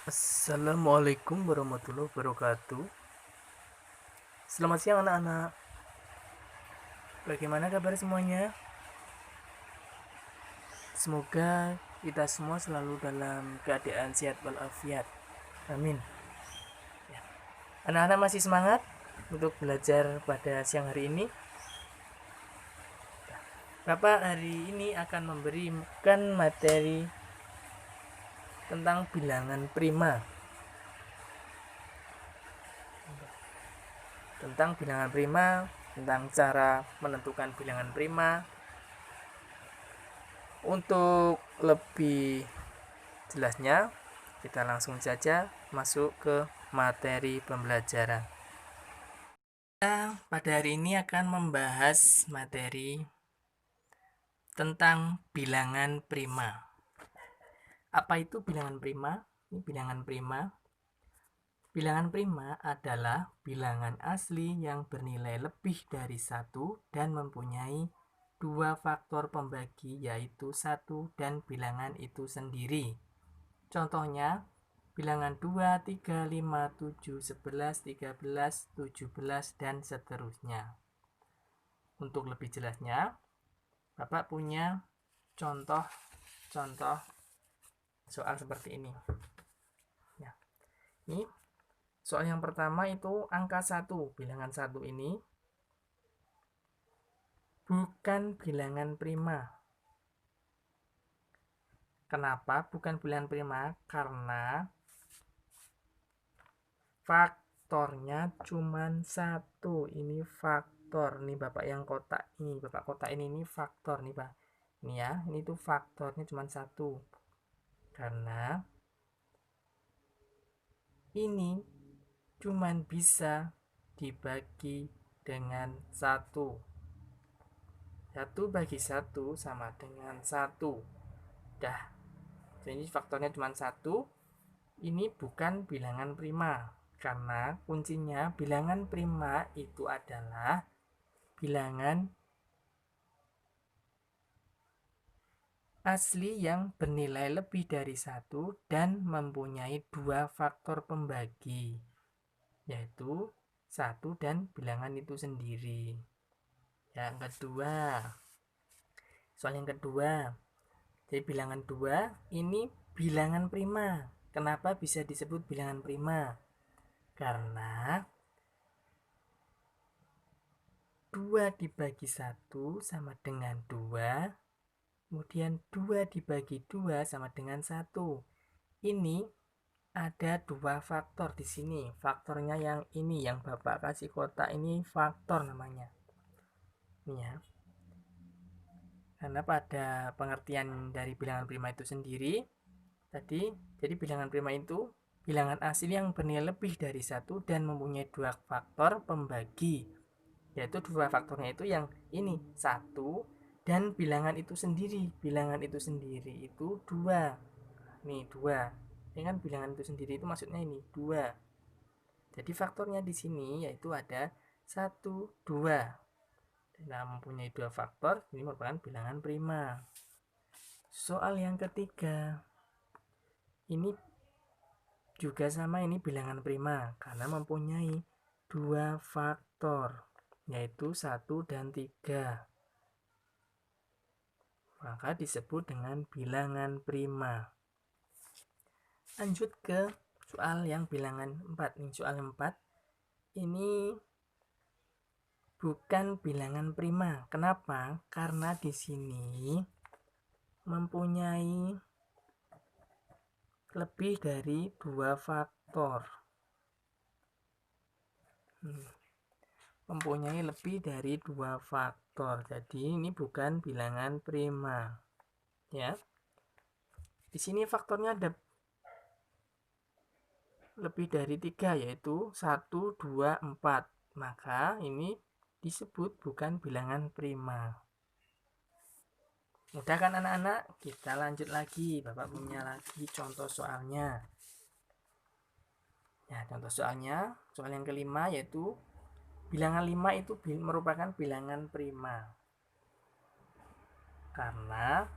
Assalamualaikum warahmatullahi wabarakatuh. Selamat siang anak-anak. Bagaimana kabar semuanya? Semoga kita semua selalu dalam keadaan sehat walafiat. Amin. Ya. Anak-anak masih semangat untuk belajar pada siang hari ini? Bapak hari ini akan memberikan materi tentang bilangan prima. Tentang bilangan prima, tentang cara menentukan bilangan prima. Untuk lebih jelasnya, kita langsung saja masuk ke materi pembelajaran. Kita pada hari ini akan membahas materi tentang bilangan prima. Apa itu bilangan prima? Ini bilangan prima. Bilangan prima adalah bilangan asli yang bernilai lebih dari 1 dan mempunyai dua faktor pembagi, yaitu 1 dan bilangan itu sendiri. Contohnya, bilangan 2, 3, 5, 7, 11, 13, 17, dan seterusnya. Untuk lebih jelasnya, Bapak punya contoh soal seperti ini. Ya. Ini soal yang pertama itu angka 1. Bilangan 1 ini bukan bilangan prima. Kenapa bukan bilangan prima? Karena faktornya cuma 1. Ini faktor. Nih Bapak yang kotak ini. Bapak kotak ini faktor nih Pak. Ini ya, ini tuh faktornya cuma 1. Karena ini cuma bisa dibagi dengan 1. 1 bagi 1 sama dengan 1. Dah. Jadi faktornya cuma 1. Ini bukan bilangan prima. Karena kuncinya bilangan prima itu adalah bilangan asli yang bernilai lebih dari 1 dan mempunyai dua faktor pembagi, yaitu 1 dan bilangan itu sendiri. Yang kedua, soal yang kedua, jadi bilangan 2 ini bilangan prima. Kenapa bisa disebut bilangan prima? Karena 2 dibagi 1 sama dengan 2, kemudian 2 dibagi 2 sama dengan 1. Ini ada dua faktor di sini. Faktornya yang ini, yang Bapak kasih kotak ini faktor namanya. Ini ya. Karena pada pengertian dari bilangan prima itu sendiri, tadi, jadi bilangan prima itu bilangan asli yang bernilai lebih dari 1 dan mempunyai dua faktor pembagi. Yaitu dua faktornya itu yang ini, 1 dan bilangan itu sendiri. Bilangan itu sendiri itu 2. Nih, 2. Ini kan bilangan itu sendiri itu maksudnya ini, 2. Jadi faktornya di sini yaitu ada 1, 2. Nah, mempunyai dua faktor, ini merupakan bilangan prima. Soal yang ketiga, ini juga sama, ini bilangan prima karena mempunyai dua faktor, yaitu 1 dan 3. Maka disebut dengan bilangan prima. Lanjut ke soal yang bilangan 4. Nih, soal 4 ini bukan bilangan prima. Kenapa? Karena di sini mempunyai lebih dari dua faktor. Mempunyai lebih dari dua faktor. Jadi ini bukan bilangan prima. Ya. Di sini faktornya ada lebih dari 3, yaitu 1, 2, 4. Maka ini disebut bukan bilangan prima. Mudah kan anak-anak? Kita lanjut lagi. Bapak punya lagi contoh soalnya. Ya, contoh soalnya, soal yang kelima yaitu bilangan 5 itu merupakan bilangan prima. Karena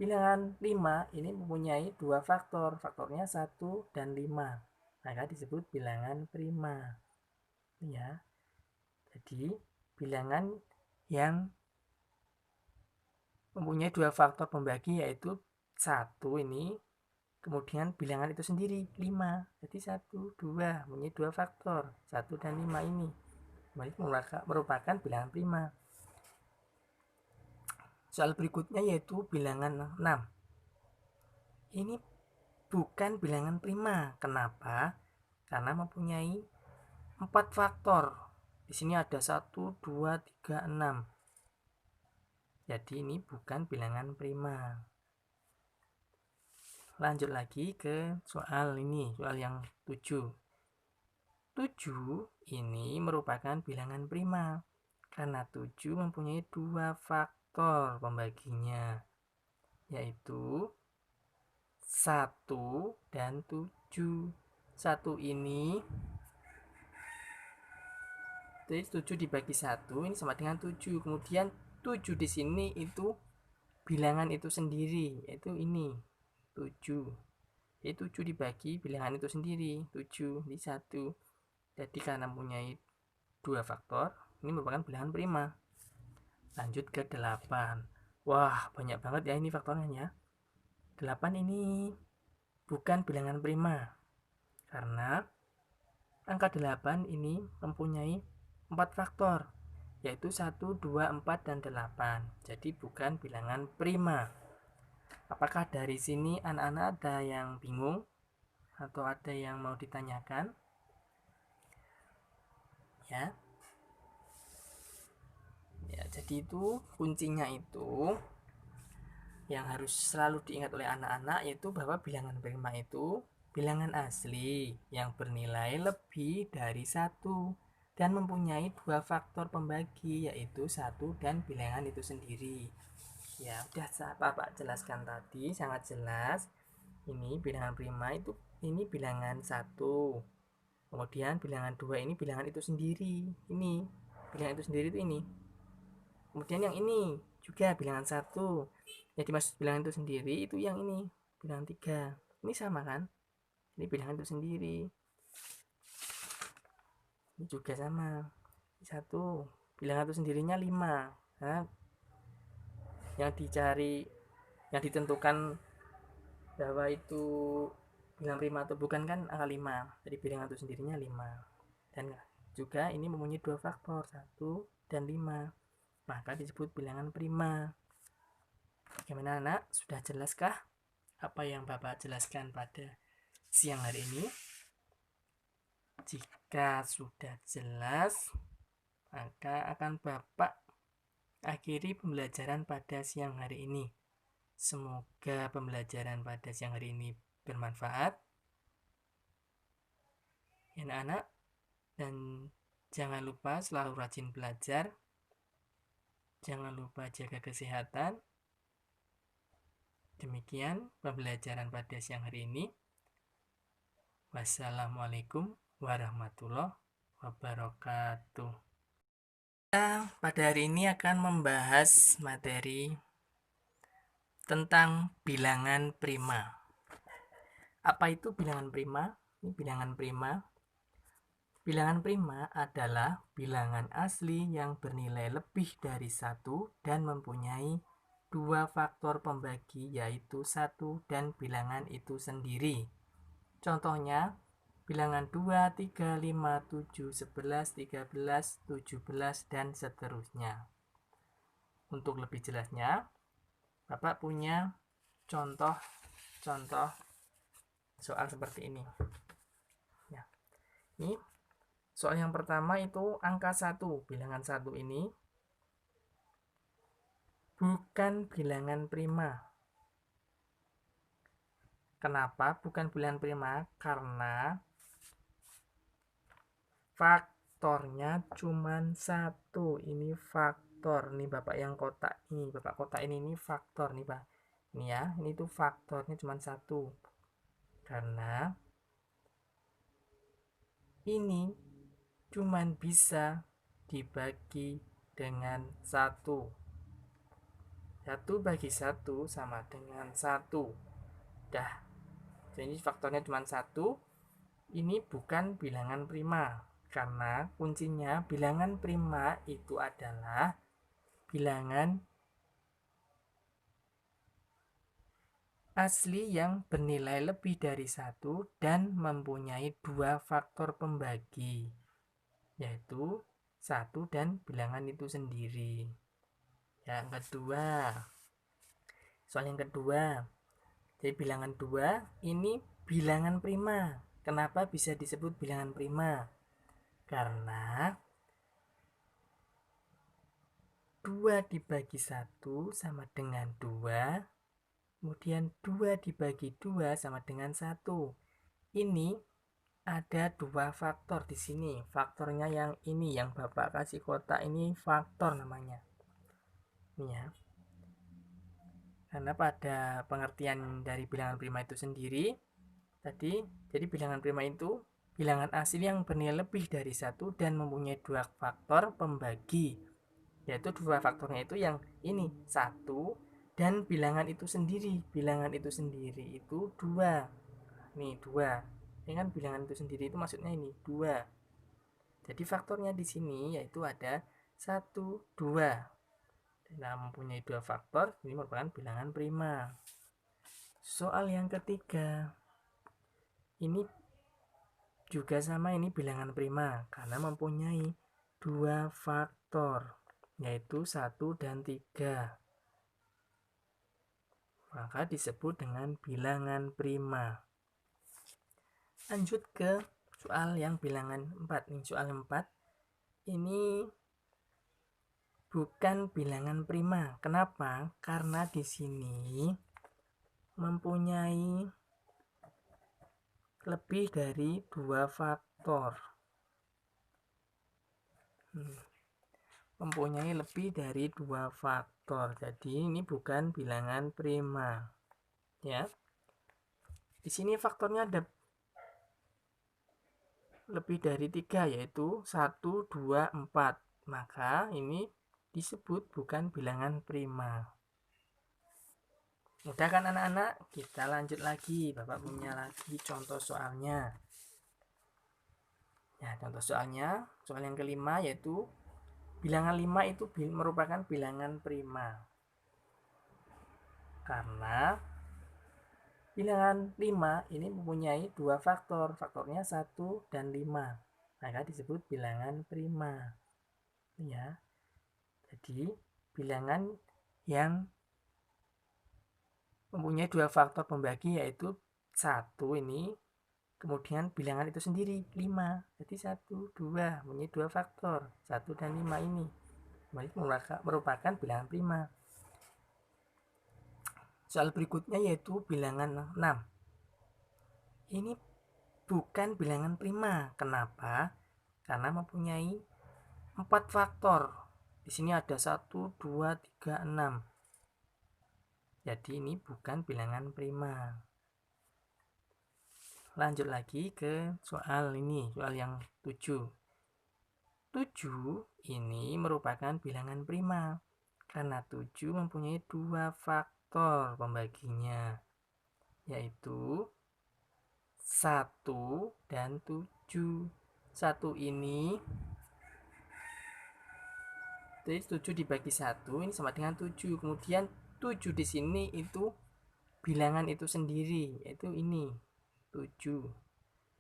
bilangan 5 ini mempunyai dua faktor, faktornya 1 dan 5, maka disebut bilangan prima. Ya, jadi bilangan yang mempunyai dua faktor pembagi yaitu 1 ini, kemudian bilangan itu sendiri 5. Jadi 1, 2 mempunyai dua faktor, 1 dan 5 ini merupakan bilangan prima. Soal berikutnya yaitu bilangan 6. Ini bukan bilangan prima. Kenapa? Karena mempunyai 4 faktor. Di sini ada 1, 2, 3, 6. Jadi ini bukan bilangan prima. Lanjut lagi ke soal ini, soal yang 7. 7 ini merupakan bilangan prima karena 7 mempunyai dua faktor pembaginya, yaitu 1 dan 7. 1 ini, jadi 7 dibagi 1 ini sama dengan 7. Kemudian 7 di sini itu bilangan itu sendiri, yaitu ini 7. Jadi 7 dibagi bilangan itu sendiri, 7 di 1. Jadi karena mempunyai dua faktor, ini merupakan bilangan prima. Lanjut ke 8. Wah, banyak banget ya ini faktornya ya. 8 ini bukan bilangan prima karena angka 8 ini mempunyai 4 faktor, yaitu 1, 2, 4, dan 8. Jadi bukan bilangan prima. Apakah dari sini anak-anak ada yang bingung atau ada yang mau ditanyakan? Ya. Ya, jadi itu kuncinya itu yang harus selalu diingat oleh anak-anak, yaitu bahwa bilangan prima itu bilangan asli yang bernilai lebih dari 1 dan mempunyai dua faktor pembagi, yaitu 1 dan bilangan itu sendiri. Ya, udah Bapak jelaskan tadi, sangat jelas. Ini bilangan prima itu, ini bilangan 1. Kemudian bilangan 2 ini bilangan itu sendiri. Ini bilangan itu sendiri itu ini. Kemudian yang ini juga bilangan 1. Yang dimaksud bilangan itu sendiri itu yang ini, bilangan 3. Ini sama kan? Ini bilangan itu sendiri. Ini juga sama. 1. Bilangan itu sendirinya 5. Nah, yang dicari, yang ditentukan bahwa itu bilangan prima atau bukan kan angka 5. Jadi bilangan itu sendirinya 5. Dan juga ini mempunyai dua faktor, 1 dan 5. Maka disebut bilangan prima. Bagaimana anak? Sudah jelaskah apa yang Bapak jelaskan pada siang hari ini? Jika sudah jelas, maka akan Bapak akhiri pembelajaran pada siang hari ini. Semoga pembelajaran pada siang hari ini bermanfaat ya anak-anak, dan jangan lupa selalu rajin belajar, jangan lupa jaga kesehatan. Demikian pembelajaran pada siang hari ini. Wassalamualaikum warahmatullahi wabarakatuh. Kita pada hari ini akan membahas materi tentang bilangan prima. Apa itu bilangan prima? Ini bilangan prima. Bilangan prima adalah bilangan asli yang bernilai lebih dari 1 dan mempunyai dua faktor pembagi, yaitu 1 dan bilangan itu sendiri. Contohnya, bilangan 2, 3, 5, 7, 11, 13, 17, dan seterusnya. Untuk lebih jelasnya, Bapak punya contoh soal seperti ini. Ya. Ini soal yang pertama itu angka 1. Bilangan 1 ini bukan bilangan prima. Kenapa bukan bilangan prima? Karena faktornya cuma 1. Ini faktor. Nih Bapak yang kotak ini, Bapak kotak ini faktor nih, Pak. Ini ya, ini tuh faktornya cuma 1. Karena ini cuman bisa dibagi dengan 1. 1 bagi 1 sama dengan 1. Dah, jadi faktornya cuma 1. Ini bukan bilangan prima, karena kuncinya bilangan prima itu adalah bilangan asli yang bernilai lebih dari 1 dan mempunyai 2 faktor pembagi, yaitu 1 dan bilangan itu sendiri. Yang kedua, soal yang kedua, jadi bilangan 2 ini bilangan prima. Kenapa bisa disebut bilangan prima? Karena 2 dibagi 1 sama dengan 2, kemudian 2 dibagi 2 sama dengan 1. Ini ada 2 faktor di sini. Faktornya yang ini, yang Bapak kasih kotak ini faktor namanya. Ini ya. Karena pada pengertian dari bilangan prima itu sendiri, tadi, jadi bilangan prima itu bilangan asli yang bernilai lebih dari 1 dan mempunyai 2 faktor pembagi, yaitu 2 faktornya itu yang ini 1 dan bilangan itu sendiri. Bilangan itu sendiri itu 2. Nih 2. Ini kan bilangan itu sendiri itu maksudnya ini 2. Jadi faktornya di sini yaitu ada 1, 2. Nah, mempunyai 2 faktor, ini merupakan bilangan prima. Soal yang ketiga, ini juga sama, ini bilangan prima karena mempunyai 2 faktor, yaitu 1 dan 3. Maka disebut dengan bilangan prima. Lanjut ke soal yang bilangan 4. Ini soal 4. Ini bukan bilangan prima. Kenapa? Karena di sini mempunyai lebih dari 2 faktor. Mempunyai lebih dari 2 faktor. Jadi ini bukan bilangan prima. Ya. Di sini faktornya ada lebih dari 3, yaitu 1, 2, 4. Maka ini disebut bukan bilangan prima. Mudah kan anak-anak? Kita lanjut lagi. Bapak punya lagi contoh soalnya. Ya, contoh soalnya, soal yang kelima yaitu bilangan 5 itu merupakan bilangan prima. Karena bilangan 5 ini mempunyai 2 faktor. Faktornya 1 dan 5. Maka disebut bilangan prima. Ya. Jadi, bilangan yang mempunyai 2 faktor pembagi yaitu 1 ini, kemudian bilangan itu sendiri 5. Jadi 1, 2 mempunyai 2 faktor, 1 dan 5 ini merupakan bilangan prima. Soal berikutnya yaitu bilangan 6. Ini bukan bilangan prima. Kenapa? Karena mempunyai 4 faktor. Di sini ada 1, 2, 3, 6. Jadi ini bukan bilangan prima. Lanjut lagi ke soal ini, soal yang 7. 7 ini merupakan bilangan prima karena 7 mempunyai 2 faktor pembaginya, yaitu 1 dan 7. 1 ini, jadi 7 dibagi 1 ini sama dengan 7. Kemudian 7 di sini itu bilangan itu sendiri, yaitu ini 7.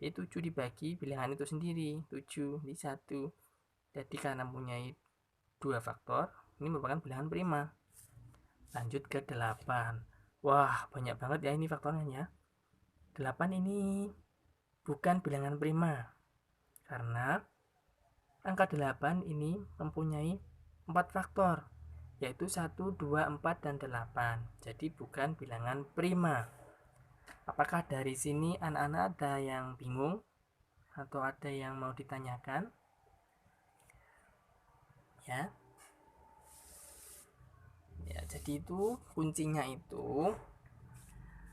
Jadi 7 dibagi bilangan itu sendiri, 7 di 1. Jadi karena mempunyai 2 faktor, ini merupakan bilangan prima. Lanjut ke 8. Wah, banyak banget ya ini faktornya ya. 8 ini bukan bilangan prima. Karena angka 8 ini mempunyai 4 faktor, yaitu 1, 2, 4, dan 8. Jadi bukan bilangan prima. Apakah dari sini anak-anak ada yang bingung? Atau ada yang mau ditanyakan? Ya. Ya, jadi itu kuncinya itu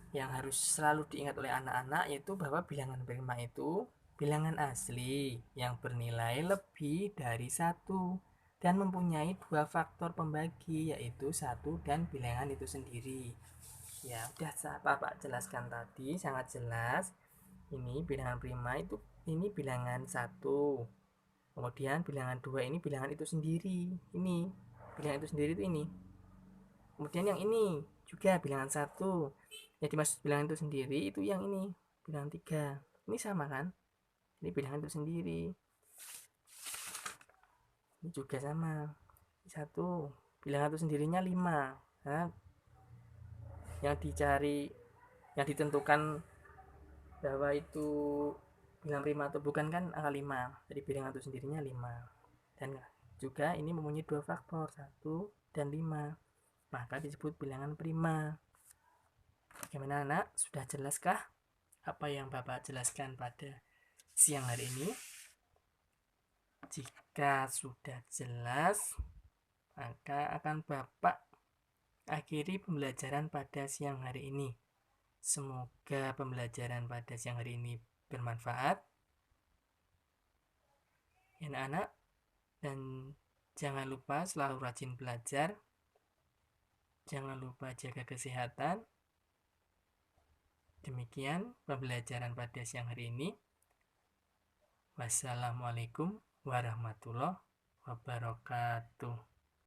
yang harus selalu diingat oleh anak-anak, yaitu bahwa bilangan prima itu bilangan asli yang bernilai lebih dari 1 dan mempunyai dua faktor pembagi, yaitu 1 dan bilangan itu sendiri. Ya, udah Bapak jelaskan tadi, sangat jelas. Ini bilangan prima itu, ini bilangan 1. Kemudian bilangan 2 ini bilangan itu sendiri. Ini bilangan itu sendiri itu ini. Kemudian yang ini juga bilangan 1. Yang dimaksud bilangan itu sendiri itu yang ini, bilangan 3. Ini sama kan? Ini bilangan itu sendiri. Ini juga sama. 1. Bilangan itu sendirinya 5. Nah, yang dicari, yang ditentukan bahwa itu bilangan prima atau bukan kan angka 5. Jadi bilangan itu sendirinya 5. Dan juga ini mempunyai dua faktor, 1 dan 5. Maka disebut bilangan prima. Bagaimana anak? Sudah jelaskah apa yang Bapak jelaskan pada siang hari ini? Jika sudah jelas, maka akan Bapak akhiri pembelajaran pada siang hari ini. Semoga pembelajaran pada siang hari ini bermanfaat ya anak-anak, dan jangan lupa selalu rajin belajar, jangan lupa jaga kesehatan. Demikian pembelajaran pada siang hari ini. Wassalamualaikum warahmatullahi wabarakatuh.